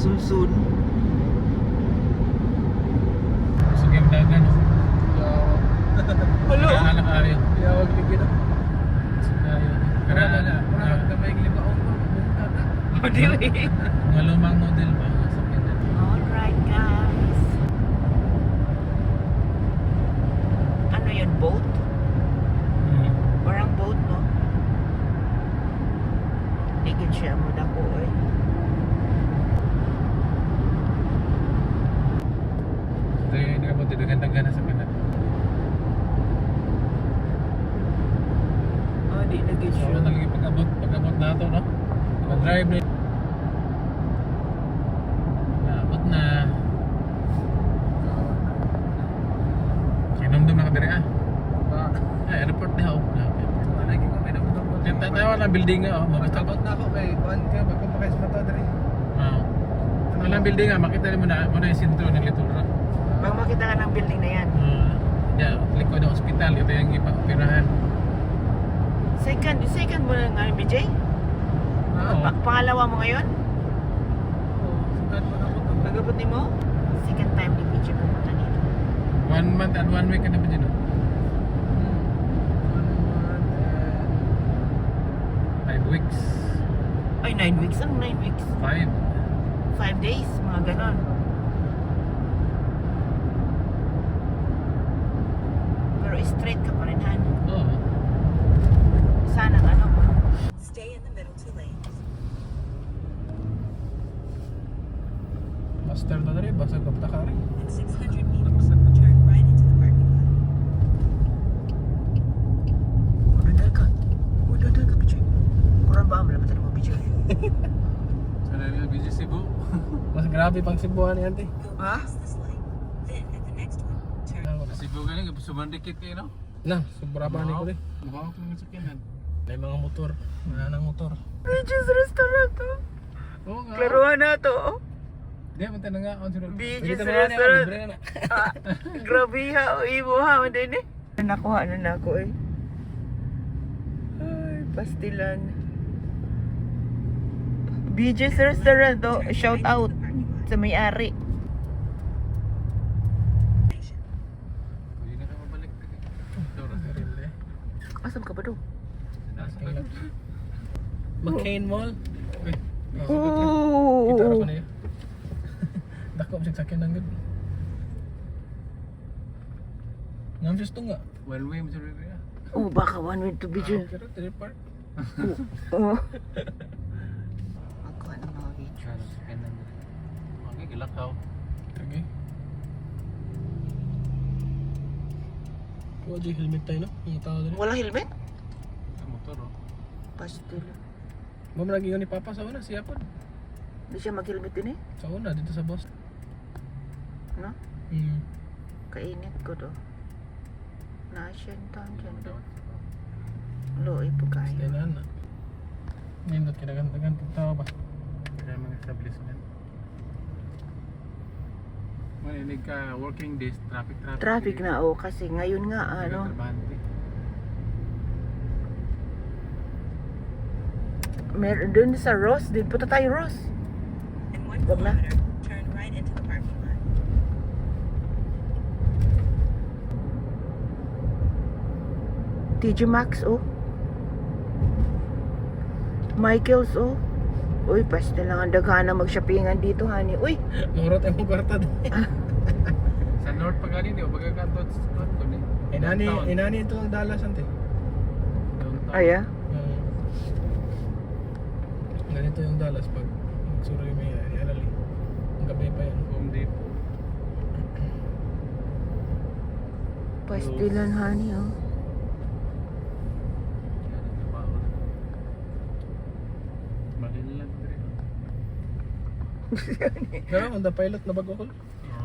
Sunsun. Sige, dagan. Hello. Kaya anak ari. Yawag ligi na. Kaya Wala ka may libaon ko. Oh, dili. mga lumang model ba ang sakyan. Alright, guys. Ano yun? Boat? Parang boat, no? Ligid siya mo na ko, eh. Hindi ka po tidagan-dagan na sa kanan. Oh, di ligid So, siya. ano talaga pag-abot na ito, no? Pag-drive na. Naabot na. Kinumdum na ka diri ah. Airport na ako. Lagi ko may naman ako. Tatawa na building nga, oh. Magkabot na ako kay Juan ka. Bago pa kayo sa mata dali. Walang building nga, makita mo na yung sintro ng Little Rock. Pag makita ka ng building na yan. Likod ng hospital, ito yung ipapirahan. Second mo na nga, BJ? Oo. Pangalawa mo ngayon? Sugad mo na ako to. Pagabot ni mo? Second time ni BJ pumunta dito. 1 month and 1 week ka na ba dyan? 5 weeks. Ay, 9 weeks. Anong 9 weeks? 5. 5 days, mga ganon. Pero straight ka pa rin, Han. Oo. Sana ano mo. Stay in the middle 2 lanes. Master na rin, basag ka ka rin. In 600 meters, turn right into the parking lot. Udadal ka. Udadal ka, BJ. Kurang ba? Malaman mo, BJ. Sana rin BG Cebu. Mas grabe pang Cebuan yan, te. Go Ah? past this lane. Then at the next one, turn Sa Cebu ka rin, sumandikit kayo, no? Na, sobra pa ni ko rin. Mukha ko yung sakyanan. May mga motor. Wala nang motor. BJ's restaurant to. Oo nga. Klaruhan na to. Di, punta na nga. BJ's restaurant. Grabe ha. O ibo ha. Hindi ni. Nakuha na ako eh. Ay, pastilan. BJ's restaurant to. Shout out sa may-ari. Hindi na ka mabalik. Asam ka ba do? McCain Mall. Uy, Kita ra Oh. ko na yun. Dako ang sakyan ng good. Ngam to nga. one way mo sa rin. Oh, baka one way to BJ. Pero three park. Oh. Ako ng mga video. Sakyanan. Okay, gilakaw. Okay. Kuha di helmet tayo, no? Mga tao din. Walang helmet? Sa motor, oh. Pastil. Mama lagi ni Papa sa una, siya po. Hindi siya mag-helmet din eh. Sa una, dito sa boss. No? Kainit ko do. Na-Asian town dyan do. Looy po kayo. Kailan na. Nindot kinagandagan pagtawa ba? Kaya mga establishment. Maninig ka, working days, traffic. Traffic na oh kasi ngayon nga ano. Meron dun sa Ross din. Punta tayo Ross. in 1 Wag na. kilometer, turn right into the parking lot. TJ Maxx oh. Michael's oh. Uy, pastel lang ang daghana mag-shoppingan dito, honey. Uy, Murot ay mong kwarta din. Sa north pa galing, di ba? Pagkakantot sa north ko din. Inani ito ang Dallas ante. aya. Ganito yung Dallas pag magsuroy may alali. Ang gabi pa yan. Home Depot. Pastilan, honey oh. Yan ang trabaho. Malin lang rin. Pero on the pilot na bago ko.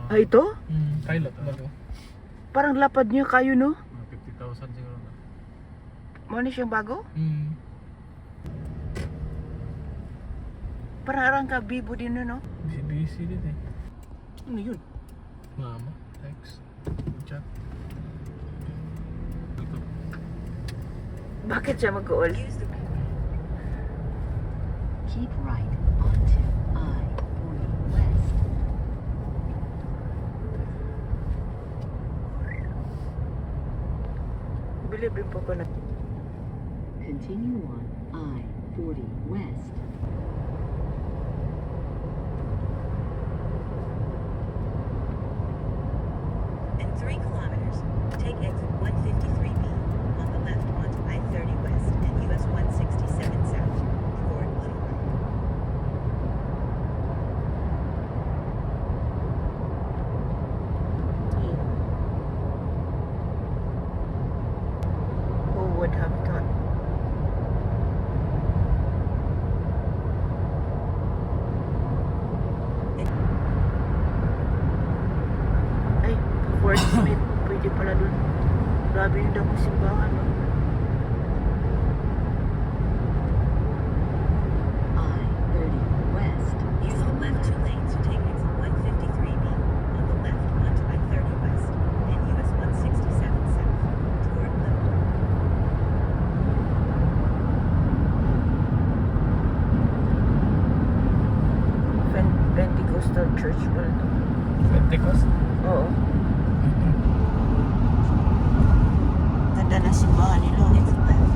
Ah, ito? Pilot bago. Parang lapad niya kayo, no? Mga 50,000 siguro na. Ano siyang bago? Mm. Parang arang ka bibo din no? Busy din eh. Ano yun? Mama, text, chat. Ito. Bakit siya mag-uol? Use the Keep right onto I-40. west. Bilibin po ko na. Continue on I-40 west. In 3 kilometers, take exit 153B on the left onto I-30 West and US 167 South toward Little Rock. Who would have thought? Ay, Fort Smith. Pwede pala dun. Grabe yung damong simbahan. No? I-30 west. Use the left 2 lanes to take exit 153B on the left onto I-30 West and US 167 South toward Little Rock. Pentecostal Church pala to. Pentecost. Oo. Ganda na simbahan nila. Exit left.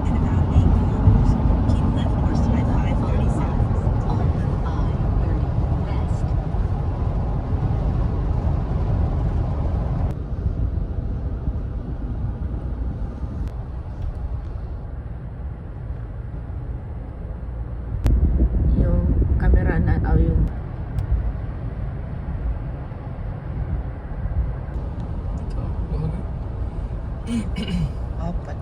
In about 8 kilometers, keep left onto I-530 South. On I-30 west. Yung camera na, yung Ito, bahala. apat.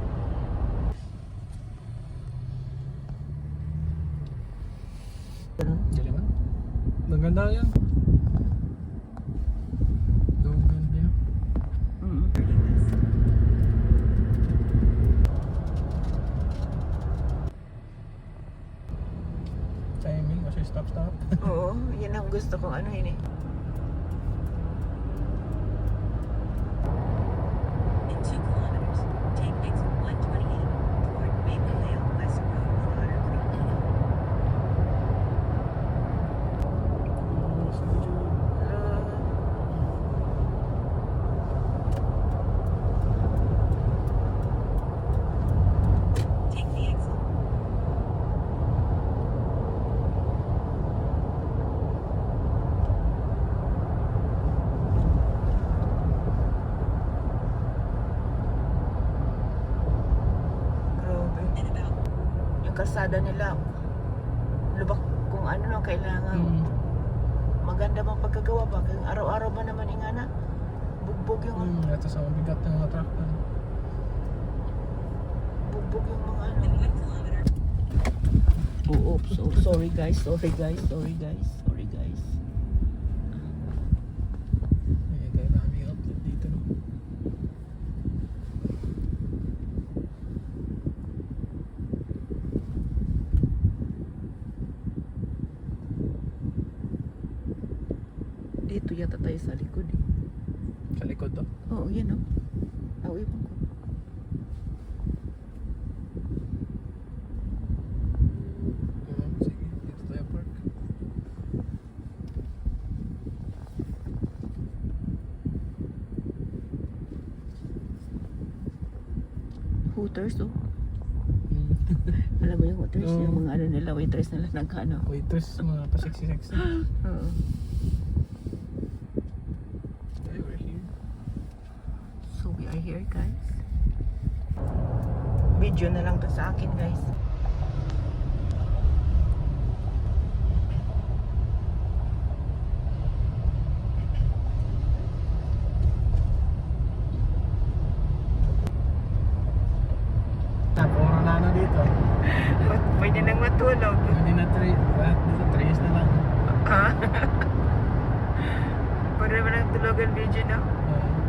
Ganun. Diliman. Maganda yan. Ganda yan. Mm. Timing kasi stop. Oo, yun ang gusto kong ano yun eh. In 2 kilometers, take exit 128 toward Maple Vale West Road on Otter Creek. Take the exit. Grabe. In about Yung kalsada nila, lubak kung ano no, kailangan maganda bang pagkagawa ba? Kaya araw-araw ba naman ingana? Bugbog yung Ito sa mabigat ng mga truck. bugbog yung mga ano. in 1 kilometer. Oh, oops. Oh, sorry guys. Sorry guys. Sorry guys. Sorry guys. Kaya namin outlet dito. No? Dito yata tayo sa likod eh. Sa likod to. Oo, yan oh. Iwan ko. Sige, dito tayo park. Hooters oh. Alam mo yung Hooters, Oo. yung mga ano nila, waitress nila nagkano. Waiters, mga pa-sexy-sexy. Oo. Okay, we're here. So we are here guys. Video na lang to sa akin guys. Puro na ano dito. Pwede nang matulog. Hindi na 3. Dito 3 years na lang. Ah. Pwede naman ang tulogan video na. Oo.